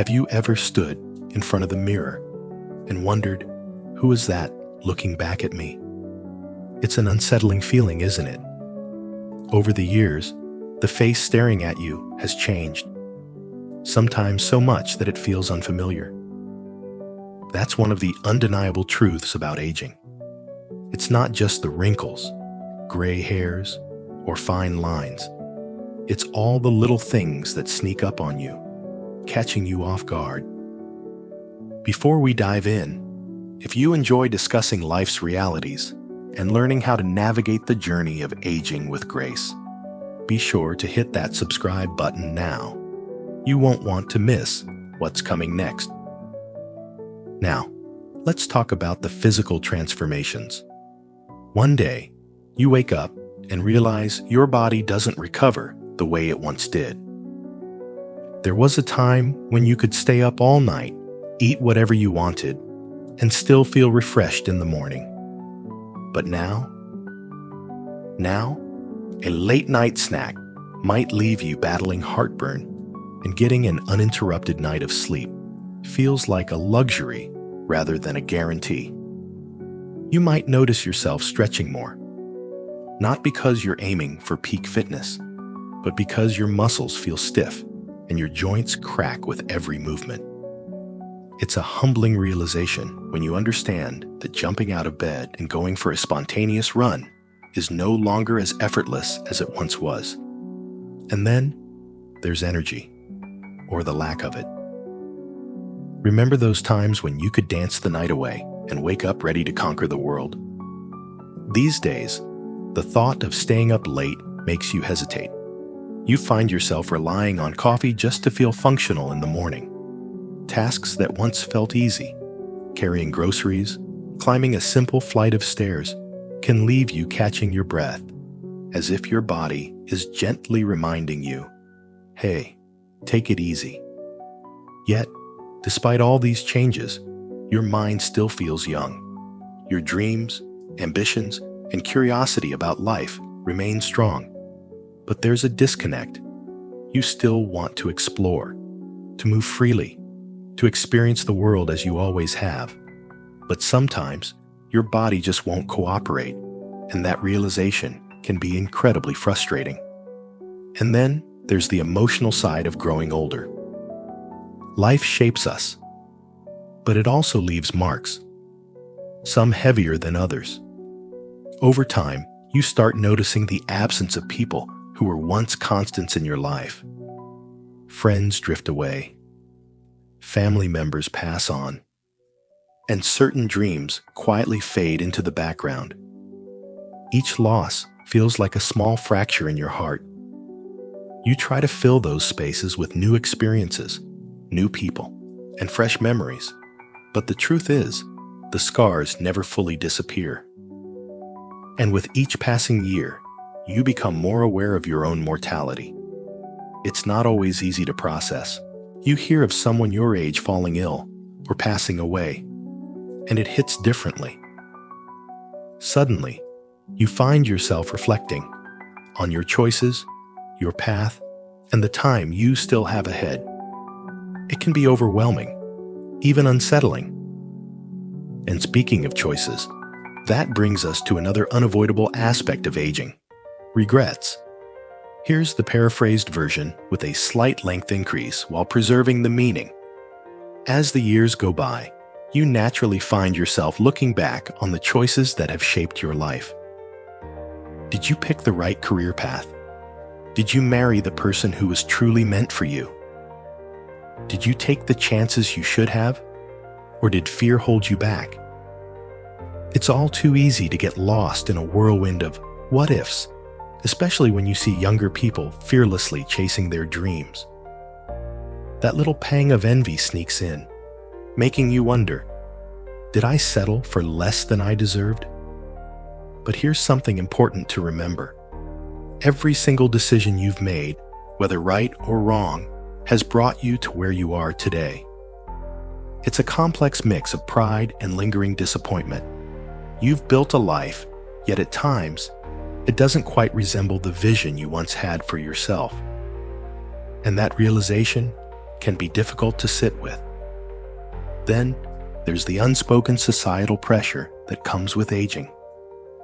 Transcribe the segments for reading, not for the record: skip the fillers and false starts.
Have you ever stood in front of the mirror and wondered, who is that looking back at me? It's an unsettling feeling, isn't it? Over the years, the face staring at you has changed, sometimes so much that it feels unfamiliar. That's one of the undeniable truths about aging. It's not just the wrinkles, gray hairs, or fine lines. It's all the little things that sneak up on you, catching you off guard. Before we dive in, if you enjoy discussing life's realities and learning how to navigate the journey of aging with grace, be sure to hit that subscribe button now. You won't want to miss what's coming next. Now, let's talk about the physical transformations. One day, you wake up and realize your body doesn't recover the way it once did. There was a time when you could stay up all night, eat whatever you wanted, and still feel refreshed in the morning. But now, a late-night snack might leave you battling heartburn, and getting an uninterrupted night of sleep feels like a luxury rather than a guarantee. You might notice yourself stretching more, not because you're aiming for peak fitness, but because your muscles feel stiff and your joints crack with every movement. It's a humbling realization when you understand that jumping out of bed and going for a spontaneous run is no longer as effortless as it once was. And then there's energy, or the lack of it. Remember those times when you could dance the night away and wake up ready to conquer the world? These days, the thought of staying up late makes you hesitate. You find yourself relying on coffee just to feel functional in the morning. Tasks that once felt easy, carrying groceries, climbing a simple flight of stairs, can leave you catching your breath, as if your body is gently reminding you, hey, take it easy. Yet, despite all these changes, your mind still feels young. Your dreams, ambitions, and curiosity about life remain strong. But there's a disconnect. You still want to explore, to move freely, to experience the world as you always have. But sometimes, your body just won't cooperate, and that realization can be incredibly frustrating. And then there's the emotional side of growing older. Life shapes us, but it also leaves marks, some heavier than others. Over time, you start noticing the absence of people who were once constants in your life. Friends drift away, family members pass on, and certain dreams quietly fade into the background. Each loss feels like a small fracture in your heart. You try to fill those spaces with new experiences, new people, and fresh memories. But the truth is, the scars never fully disappear. And with each passing year, you become more aware of your own mortality. It's not always easy to process. You hear of someone your age falling ill or passing away, and it hits differently. Suddenly, you find yourself reflecting on your choices, your path, and the time you still have ahead. It can be overwhelming, even unsettling. And speaking of choices, that brings us to another unavoidable aspect of aging: regrets. Here's the paraphrased version with a slight length increase while preserving the meaning. As the years go by, you naturally find yourself looking back on the choices that have shaped your life. Did you pick the right career path? Did you marry the person who was truly meant for you? Did you take the chances you should have? Or did fear hold you back? It's all too easy to get lost in a whirlwind of what-ifs, especially when you see younger people fearlessly chasing their dreams. That little pang of envy sneaks in, making you wonder, did I settle for less than I deserved? But here's something important to remember. Every single decision you've made, whether right or wrong, has brought you to where you are today. It's a complex mix of pride and lingering disappointment. You've built a life, yet at times, it doesn't quite resemble the vision you once had for yourself. And that realization can be difficult to sit with. Then, there's the unspoken societal pressure that comes with aging.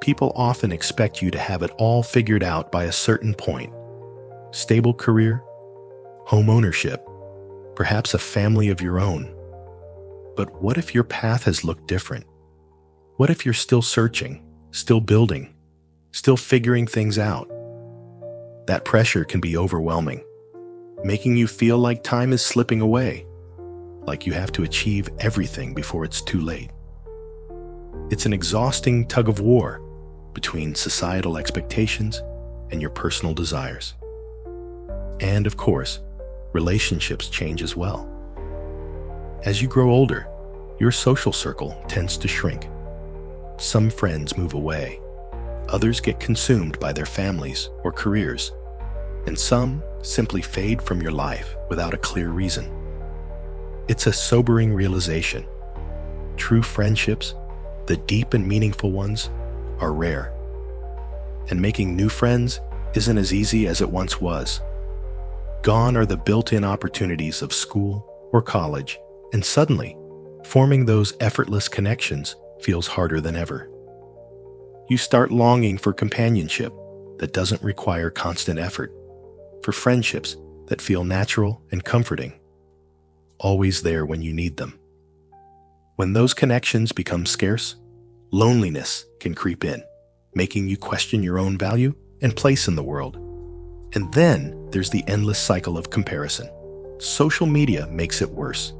People often expect you to have it all figured out by a certain point. Stable career, home ownership, perhaps a family of your own. But what if your path has looked different? What if you're still searching, still building, still figuring things out? That pressure can be overwhelming, making you feel like time is slipping away, like you have to achieve everything before it's too late. It's an exhausting tug of war between societal expectations and your personal desires. And of course, relationships change as well. As you grow older, your social circle tends to shrink. Some friends move away, others get consumed by their families or careers, and some simply fade from your life without a clear reason. It's a sobering realization. True friendships, the deep and meaningful ones, are rare. And making new friends isn't as easy as it once was. Gone are the built-in opportunities of school or college, and suddenly, forming those effortless connections feels harder than ever. You start longing for companionship that doesn't require constant effort, for friendships that feel natural and comforting, always there when you need them. When those connections become scarce, loneliness can creep in, making you question your own value and place in the world. And then there's the endless cycle of comparison. Social media makes it worse.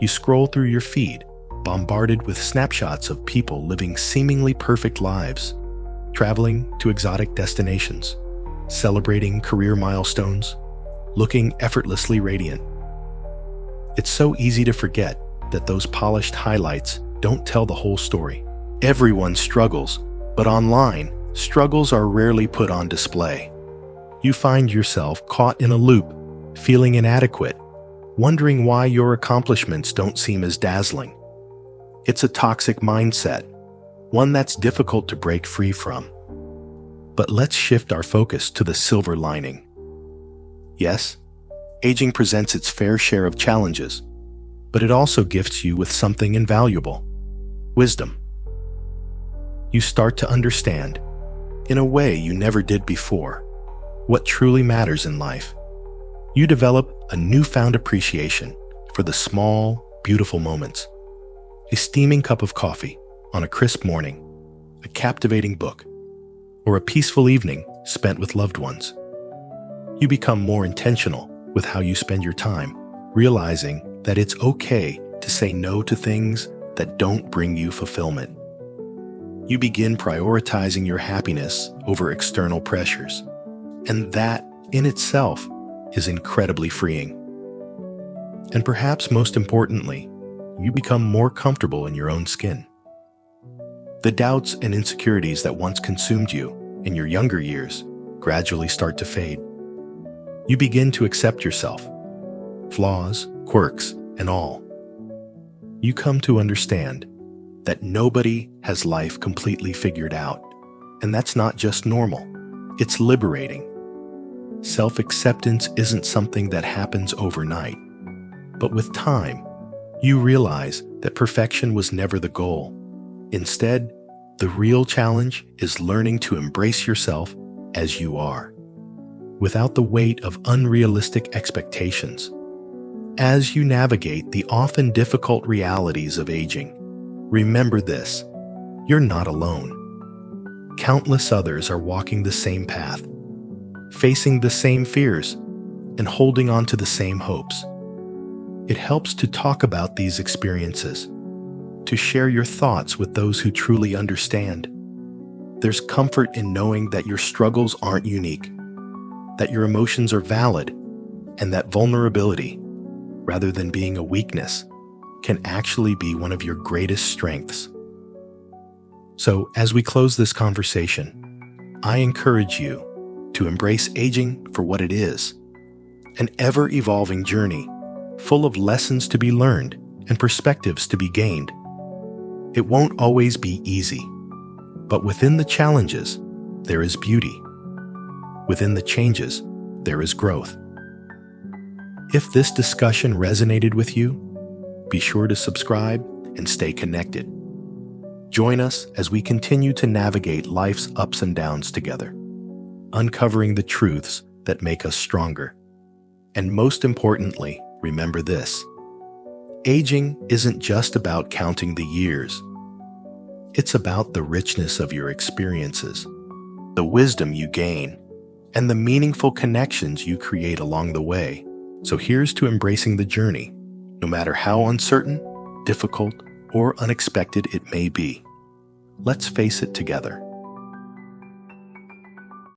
You scroll through your feed, bombarded with snapshots of people living seemingly perfect lives, traveling to exotic destinations, celebrating career milestones, looking effortlessly radiant. It's so easy to forget that those polished highlights don't tell the whole story. Everyone struggles, but online, struggles are rarely put on display. You find yourself caught in a loop, feeling inadequate, wondering why your accomplishments don't seem as dazzling. It's a toxic mindset, one that's difficult to break free from. But let's shift our focus to the silver lining. Yes, aging presents its fair share of challenges, but it also gifts you with something invaluable: wisdom. You start to understand, in a way you never did before, what truly matters in life. You develop a newfound appreciation for the small, beautiful moments. A steaming cup of coffee on a crisp morning, a captivating book, or a peaceful evening spent with loved ones. You become more intentional with how you spend your time, realizing that it's okay to say no to things that don't bring you fulfillment. You begin prioritizing your happiness over external pressures, and that, in itself, is incredibly freeing. And perhaps most importantly, you become more comfortable in your own skin. The doubts and insecurities that once consumed you in your younger years gradually start to fade. You begin to accept yourself, flaws, quirks, and all. You come to understand that nobody has life completely figured out, and that's not just normal, it's liberating. Self-acceptance isn't something that happens overnight, but with time, you realize that perfection was never the goal. Instead, the real challenge is learning to embrace yourself as you are, without the weight of unrealistic expectations. As you navigate the often difficult realities of aging, remember this: you're not alone. Countless others are walking the same path, facing the same fears, and holding on to the same hopes. It helps to talk about these experiences, to share your thoughts with those who truly understand. There's comfort in knowing that your struggles aren't unique, that your emotions are valid, and that vulnerability, rather than being a weakness, can actually be one of your greatest strengths. So, as we close this conversation, I encourage you to embrace aging for what it is: an ever-evolving journey, full of lessons to be learned and perspectives to be gained. It won't always be easy, but within the challenges, there is beauty. Within the changes, there is growth. If this discussion resonated with you, be sure to subscribe and stay connected. Join us as we continue to navigate life's ups and downs together, uncovering the truths that make us stronger. And most importantly, remember this: aging isn't just about counting the years. It's about the richness of your experiences, the wisdom you gain, and the meaningful connections you create along the way. So here's to embracing the journey, no matter how uncertain, difficult, or unexpected it may be. Let's face it together.